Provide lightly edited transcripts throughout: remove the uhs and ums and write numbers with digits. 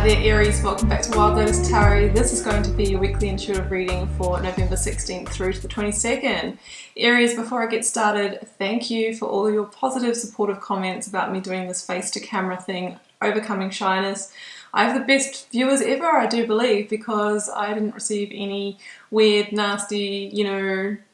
Hi there Aries, welcome back to Wild Lotus Tarot. This is going to be your weekly intuitive reading for November 16th through to the 22nd. Aries, before I get started, thank you for all your positive, supportive comments about me doing this face-to-camera thing, overcoming shyness. I have the best viewers ever, I do believe, because I didn't receive any weird, nasty,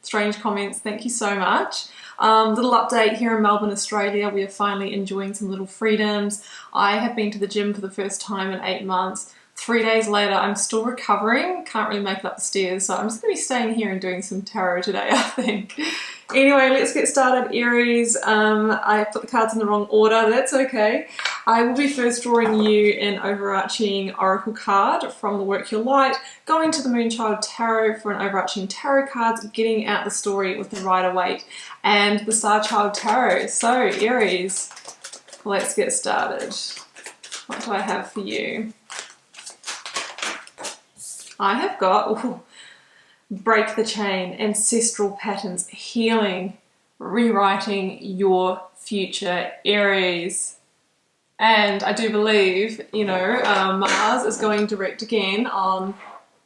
strange comments. Thank you so much. Little update here in Melbourne, Australia. We are finally enjoying some little freedoms. I have been to the gym for the first time in 8 months. 3 days later, I'm still recovering. Can't really make it up the stairs, so I'm just going to be staying here and doing some tarot today, I think. Anyway, let's get started, Aries. I put the cards in the wrong order. That's okay. I will be first drawing you an overarching oracle card from the Work Your Light, going to the Moonchild Tarot for an overarching tarot cards, getting out the story with the Rider-Waite, and the Star Child Tarot. So, Aries, let's get started. What do I have for you? I have got break the chain, ancestral patterns, healing, rewriting your future, Aries. And I do believe, Mars is going direct again on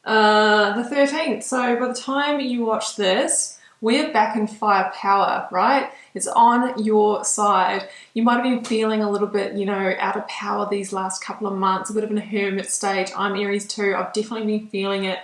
the 13th. So by the time you watch this, we're back in firepower, right? It's on your side. You might have been feeling a little bit, out of power these last couple of months, a bit of a hermit stage. I'm Aries too. I've definitely been feeling it.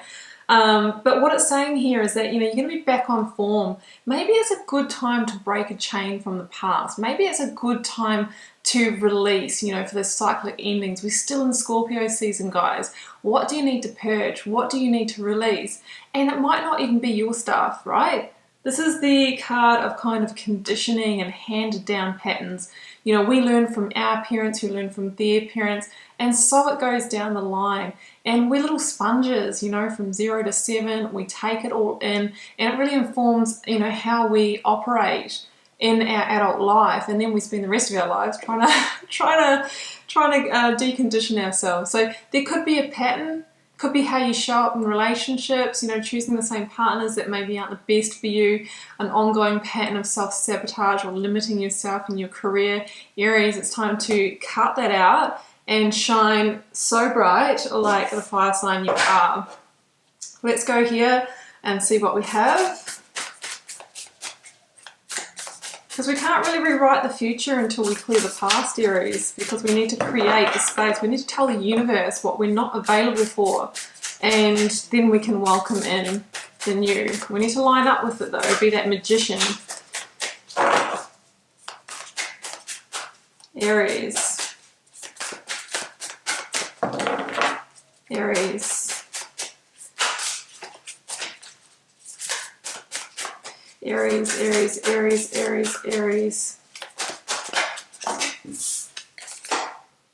But what it's saying here is that, you're going to be back on form. Maybe it's a good time to break a chain from the past. Maybe it's a good time to release, for those cyclic endings. We're still in Scorpio season, guys. What do you need to purge? What do you need to release? And it might not even be your stuff, right? This is the card of kind of conditioning and handed down patterns. We learn from our parents, who learn from their parents, and so it goes down the line. And we're little sponges, from 0 to 7, we take it all in, and it really informs, how we operate in our adult life, and then we spend the rest of our lives trying to decondition ourselves. So there could be a pattern. Could be how you show up in relationships, choosing the same partners that maybe aren't the best for you, an ongoing pattern of self-sabotage or limiting yourself in your career. Aries, it's time to cut that out and shine so bright like the fire sign you are. Let's go here and see what we have. Because we can't really rewrite the future until we clear the past, Aries, because we need to create the space. We need to tell the universe what we're not available for, and then we can welcome in the new. We need to line up with it though, be that magician. Aries. Aries. Aries, Aries, Aries, Aries, Aries.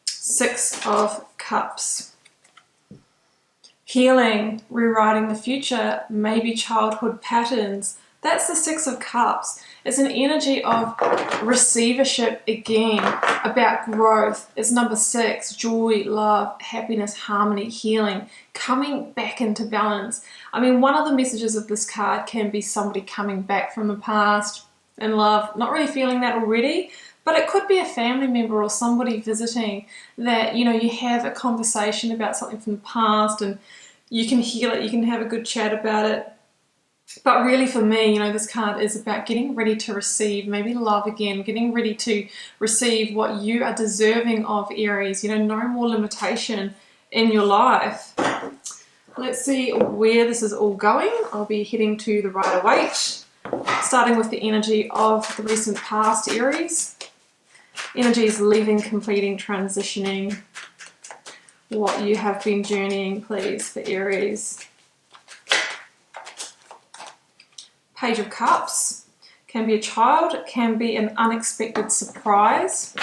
6 of Cups. Healing, rewriting the future, maybe childhood patterns. That's the 6 of Cups. It's an energy of receivership again, about growth. It's number 6, joy, love, happiness, harmony, healing, coming back into balance. I mean, one of the messages of this card can be somebody coming back from the past in love, not really feeling that already, but it could be a family member or somebody visiting that, you have a conversation about something from the past and you can heal it, you can have a good chat about it. But really for me, this card is about getting ready to receive, maybe love again, getting ready to receive what you are deserving of, Aries. No more limitation in your life. Let's see where this is all going. I'll be heading to the Rider-Waite, starting with the energy of the recent past, Aries. Energy is leaving, completing, transitioning. What you have been journeying, please, for Aries. Page of Cups. Can be a child, can be an unexpected surprise.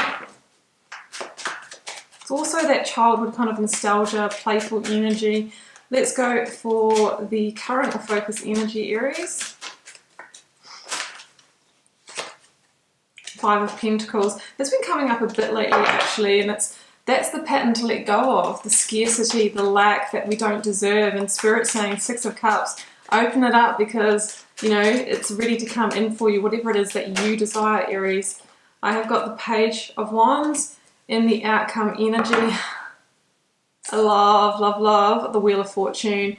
It's also that childhood kind of nostalgia, playful energy. Let's go for the current or focus energy, Aries. 5 of Pentacles. It's been coming up a bit lately actually, and that's the pattern to let go of, the scarcity, the lack that we don't deserve, and Spirit saying 6 of Cups. Open it up because, it's ready to come in for you, whatever it is that you desire, Aries. I have got the Page of Wands in the outcome energy. Love, love, love. The Wheel of Fortune.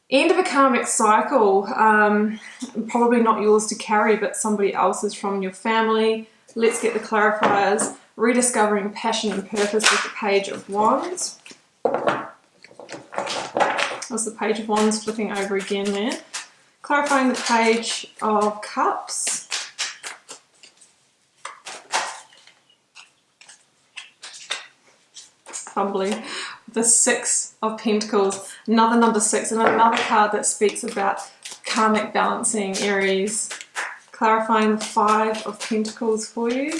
End of a karmic cycle. Probably not yours to carry, but somebody else's from your family. Let's get the clarifiers. Rediscovering passion and purpose with the Page of Wands. That's the Page of Wands flipping over again there. Clarifying the Page of Cups. Humbly. The Six of Pentacles. Another number 6 and another card that speaks about karmic balancing, Aries. Clarifying the 5 of Pentacles for you.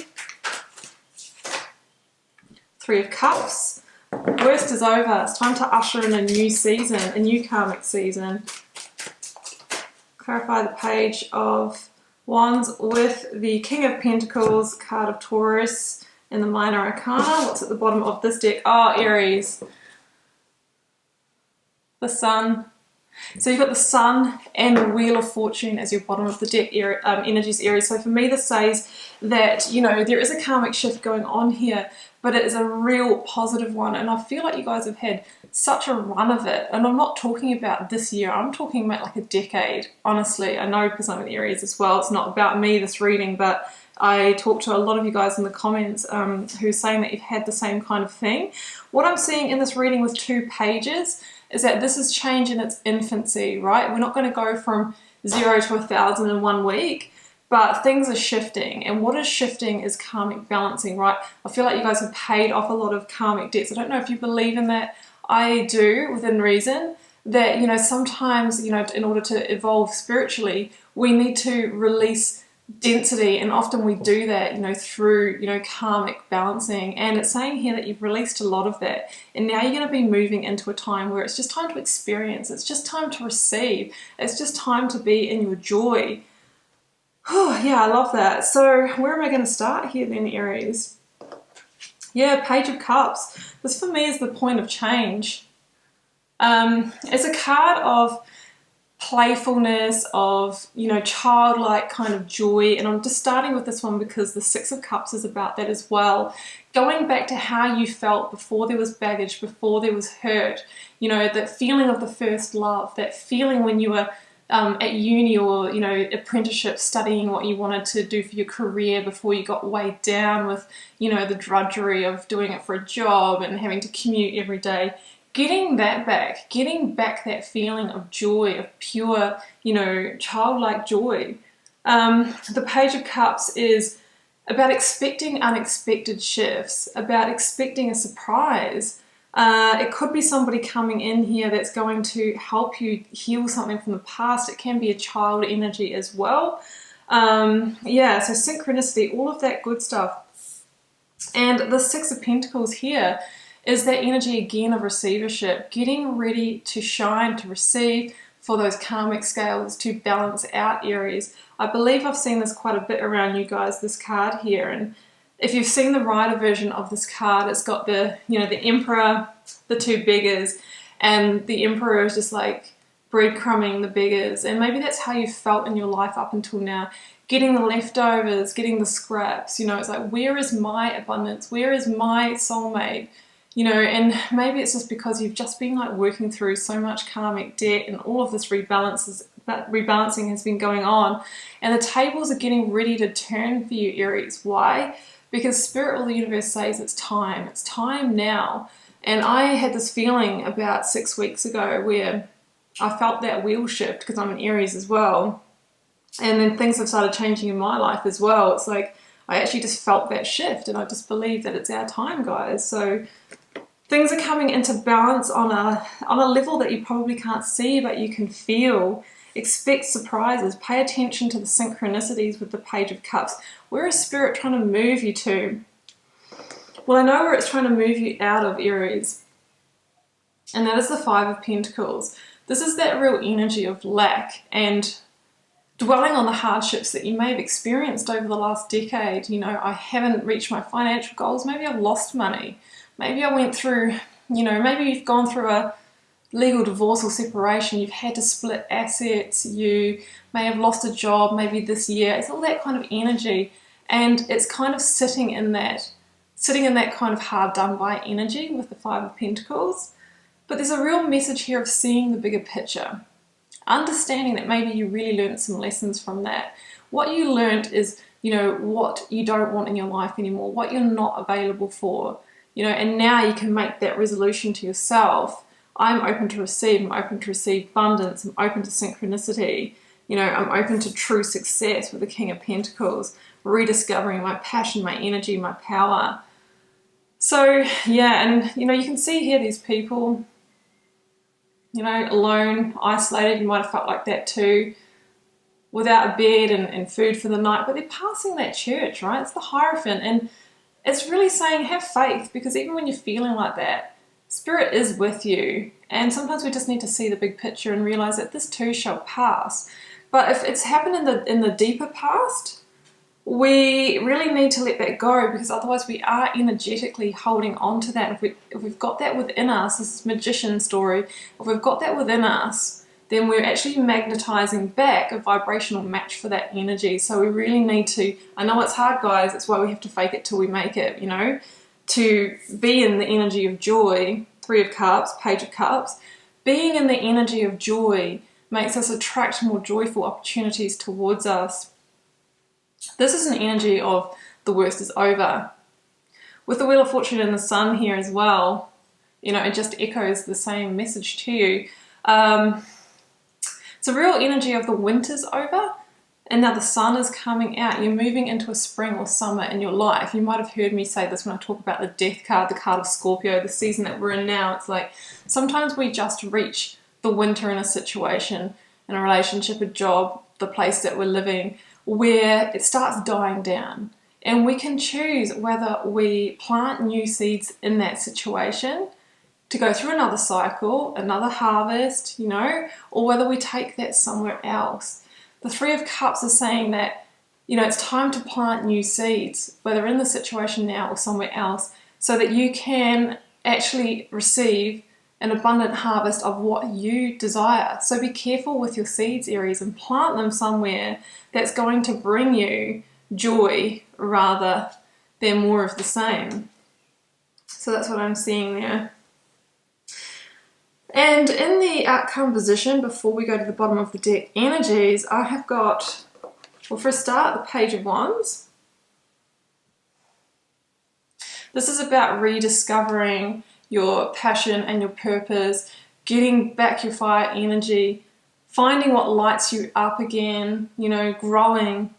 3 of Cups. Worst is over. It's time to usher in a new season, a new karmic season. Clarify the Page of Wands with the King of Pentacles, card of Taurus, and the Minor Arcana. What's at the bottom of this deck? Oh, Aries. The Sun. So you've got the Sun and the Wheel of Fortune as your bottom of the deck energies, Aries. So for me, this says that, you know, there is a karmic shift going on here, but it is a real positive one. And I feel like you guys have had such a run of it. And I'm not talking about this year. I'm talking about like a decade, honestly. I know because I'm an Aries as well. It's not about me, this reading, but I talked to a lot of you guys in the comments who are saying that you've had the same kind of thing. What I'm seeing in this reading with 2 pages is that this is change in its infancy, right? We're not going to go from 0 to 1,000 in 1 week, but things are shifting. And what is shifting is karmic balancing, right? I feel like you guys have paid off a lot of karmic debts. I don't know if you believe in that. I do, within reason, that, you know, sometimes, you know, in order to evolve spiritually, we need to release density, and often we do that, you know, through, you know, karmic balancing. And it's saying here that you've released a lot of that, and now you're going to be moving into a time where it's just time to experience, it's just time to receive, it's just time to be in your joy. Oh yeah, I love that. So where am I going to start here then, Aries? Yeah, Page of Cups. This for me is the point of change. It's a card of playfulness, of, you know, childlike kind of joy. And I'm just starting with this one because the Six of Cups is about that as well. Going back to how you felt before there was baggage, before there was hurt, you know, that feeling of the first love, that feeling when you were at uni or, you know, apprenticeship, studying what you wanted to do for your career before you got weighed down with, you know, the drudgery of doing it for a job and having to commute every day. Getting that back, getting back that feeling of joy, of pure, you know, childlike joy. The Page of Cups is about expecting unexpected shifts, about expecting a surprise. It could be somebody coming in here that's going to help you heal something from the past. It can be a child energy as well. Yeah, so synchronicity, all of that good stuff. And the Six of Pentacles here is that energy again of receivership, getting ready to shine, to receive, for those karmic scales to balance out, Aries. I believe I've seen this quite a bit around you guys, this card here. And if you've seen the Rider version of this card, it's got the, you know, the Emperor, the 2 beggars, and the Emperor is just like breadcrumbing the beggars. And maybe that's how you felt in your life up until now. Getting the leftovers, getting the scraps, you know, it's like, where is my abundance? Where is my soulmate? You know, and maybe it's just because you've just been like working through so much karmic debt and all of this rebalancing has been going on, and the tables are getting ready to turn for you, Aries. Why? Because Spirit or the universe says it's time now. And I had this feeling about 6 weeks ago where I felt that wheel shift because I'm an Aries as well. And then things have started changing in my life as well. It's like I actually just felt that shift, and I just believe that it's our time, guys. So things are coming into balance on a level that you probably can't see, but you can feel. Expect surprises. Pay attention to the synchronicities with the Page of Cups. Where is Spirit trying to move you to? Well, I know where it's trying to move you out of, Aries. And that is the Five of Pentacles. This is that real energy of lack and dwelling on the hardships that you may have experienced over the last decade. You know, I haven't reached my financial goals. Maybe I've lost money. Maybe I went through, you know, maybe you've gone through a legal divorce or separation. You've had to split assets. You may have lost a job maybe this year. It's all that kind of energy. And it's kind of sitting in that sitting in that kind of hard done by energy with the Five of Pentacles. But there's a real message here of seeing the bigger picture, understanding that maybe you really learned some lessons from that. What you learned is, you know, what you don't want in your life anymore, what you're not available for, you know, and now you can make that resolution to yourself. I'm open to receive, I'm open to receive abundance, I'm open to synchronicity, you know, I'm open to true success with the King of Pentacles, rediscovering my passion, my energy, my power. So, yeah, and, you know, you can see here these people, you know, alone, isolated. You might have felt like that too, without a bed and food for the night, but they're passing that church, right? It's the Hierophant, and it's really saying have faith, because even when you're feeling like that, Spirit is with you. And sometimes we just need to see the big picture and realize that this too shall pass. But if it's happened in the deeper past, we really need to let that go, because otherwise we are energetically holding on to that. If we've got that within us, this magician story, if we've got that within us, then we're actually magnetizing back a vibrational match for that energy. So we really need to, I know it's hard, guys, that's why we have to fake it till we make it, you know, to be in the energy of joy. Three of Cups, Page of Cups. Being in the energy of joy makes us attract more joyful opportunities towards us. This is an energy of the worst is over. With the Wheel of Fortune and the Sun here as well, you know, it just echoes the same message to you. It's a real energy of the winter's over, and now the sun is coming out. You're moving into a spring or summer in your life. You might have heard me say this when I talk about the Death card, the card of Scorpio, the season that we're in now. It's like sometimes we just reach the winter in a situation, in a relationship, a job, the place that we're living, where it starts dying down. And we can choose whether we plant new seeds in that situation to go through another cycle, another harvest, you know, or whether we take that somewhere else. The Three of Cups is saying that, you know, it's time to plant new seeds, whether in the situation now or somewhere else, so that you can actually receive an abundant harvest of what you desire. So be careful with your seeds, Aries, and plant them somewhere that's going to bring you joy rather than more of the same. So that's what I'm seeing there. And in the outcome position, before we go to the bottom of the deck energies, I have got, well, for a start, the Page of Wands. This is about rediscovering your passion and your purpose, getting back your fire energy, finding what lights you up again, you know, growing.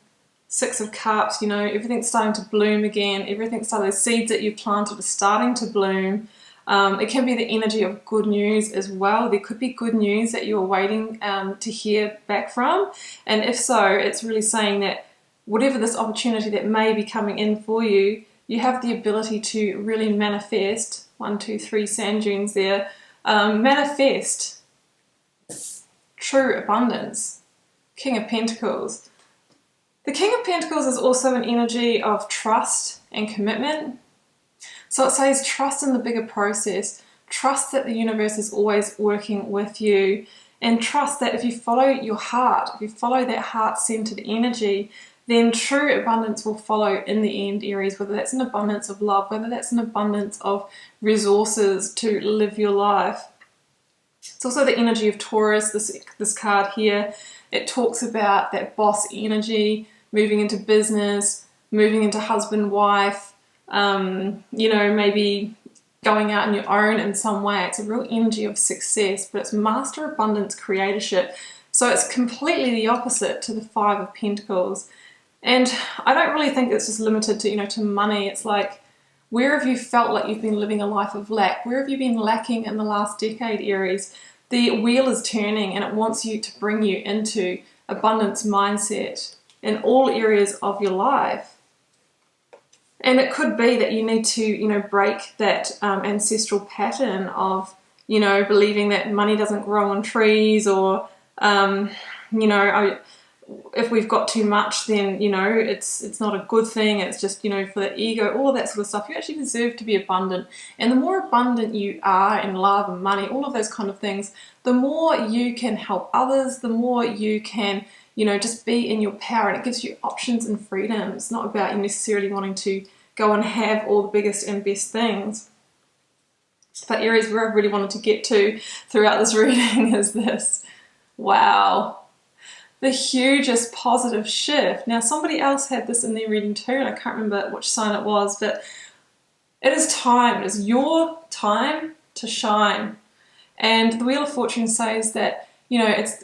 Six of Cups, you know, everything's starting to bloom again, everything's starting, the seeds that you planted are starting to bloom. It can be the energy of good news as well. There could be good news that you're waiting to hear back from. And if so, it's really saying that whatever this opportunity that may be coming in for you, you have the ability to really manifest. 1, 2, 3 sand dunes there. Manifest true abundance. King of Pentacles. The King of Pentacles is also an energy of trust and commitment. So it says trust in the bigger process, trust that the universe is always working with you, and trust that if you follow your heart, if you follow that heart-centered energy, then true abundance will follow in the end, Aries, whether that's an abundance of love, whether that's an abundance of resources to live your life. It's also the energy of Taurus, this card here. It talks about that boss energy, moving into business, moving into husband-wife, you know, maybe going out on your own in some way. It's a real energy of success, but it's master abundance creatorship. So it's completely the opposite to the Five of Pentacles. And I don't really think it's just limited to, you know, to money. It's like, where have you felt like you've been living a life of lack? Where have you been lacking in the last decade, Aries? The wheel is turning and it wants you to bring you into abundance mindset in all areas of your life. And it could be that you need to, you know, break that ancestral pattern of, you know, believing that money doesn't grow on trees, or, you know, if we've got too much, then, you know, it's not a good thing. It's just, you know, for the ego, all of that sort of stuff. You actually deserve to be abundant. And the more abundant you are in love and money, all of those kind of things, the more you can help others, the more you can, you know, just be in your power, and it gives you options and freedom. It's not about you necessarily wanting to go and have all the biggest and best things. But Aries, where I really wanted to get to throughout this reading is this. Wow. The hugest positive shift. Now, somebody else had this in their reading too, and I can't remember which sign it was, but it is time. It is your time to shine. And the Wheel of Fortune says that, you know, it's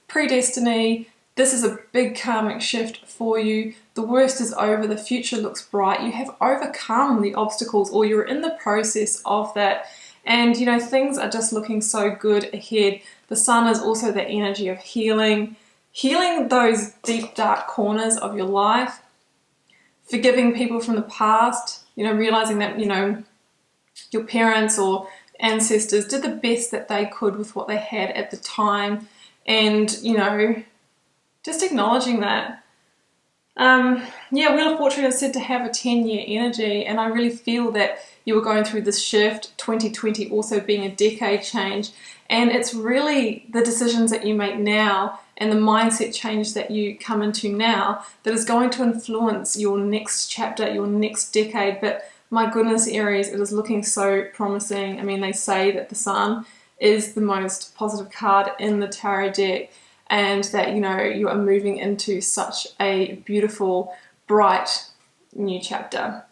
predestiny. This is a big karmic shift for you. The worst is over. The future looks bright. You have overcome the obstacles, or you're in the process of that. And, you know, things are just looking so good ahead. The sun is also the energy of healing those deep, dark corners of your life, forgiving people from the past, you know, realizing that, you know, your parents or ancestors did the best that they could with what they had at the time, and, you know, just acknowledging that. Yeah, Wheel of Fortune is said to have a 10-year energy, and I really feel that you were going through this shift, 2020 also being a decade change, and it's really the decisions that you make now and the mindset change that you come into now that is going to influence your next chapter, your next decade. But my goodness, Aries, it is looking so promising. I mean, they say that the sun is the most positive card in the tarot deck, and that, you know, you are moving into such a beautiful, bright new chapter.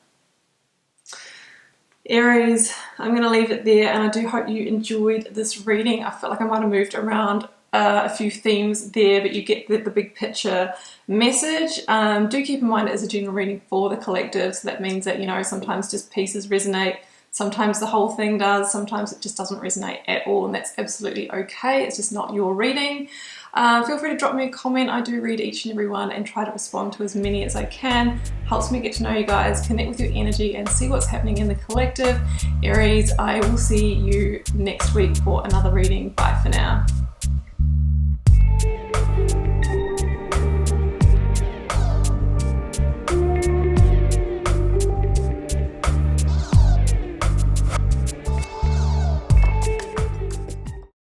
Aries, I'm going to leave it there, and I do hope you enjoyed this reading. I felt like I might have moved around a few themes there, but you get the big picture message. Do keep in mind it is a general reading for the collective, so that means that, you know, sometimes just pieces resonate, sometimes the whole thing does, sometimes it just doesn't resonate at all, and that's absolutely okay. It's just not your reading. Feel free to drop me a comment. I do read each and every one and try to respond to as many as I can. Helps me get to know you guys, connect with your energy, and see what's happening in the collective. Aries, I will see you next week for another reading. Bye for now.